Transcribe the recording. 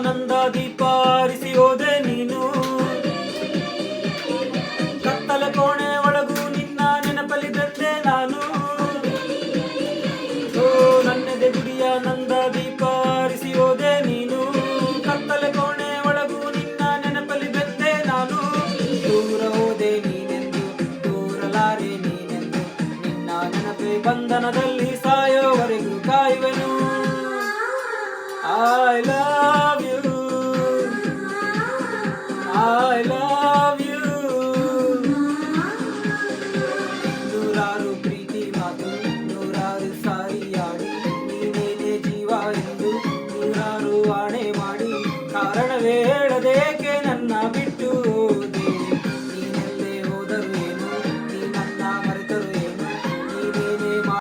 ನಂದ ದೀಪ ಆರಿಸಿ ಹೋದೆ ನೀನು. ಕತ್ತಲೆ ಕೋಣೆ ಒಳಗೂ ನಿನ್ನ ನೆನಪಲ್ಲಿ ಬೆಂದೆ ನಾನು. ಓ ನನ್ನೆದೆ ಗುಡಿಯ ನಂದ ದೀಪ ಆರಿಸಿ ಹೋದೆ ನೀನು. ಕತ್ತಲೆ ಕೋಣೆ ಒಳಗೂ ನಿನ್ನ ನೆನಪಲ್ಲಿ ಬೆಂದೆ ನಾನು. ದೂರ ಹೋದೆ ನೀನೆಂದು ದೂರಲಾರೆ ನೀನೆಂದು, ನಿನ್ನ ನೆನಪೆ ಬಂಧನದಲ್ಲಿ ಸಾಯೋವರೆಗೂ ಕಾಯುವೆನು. I love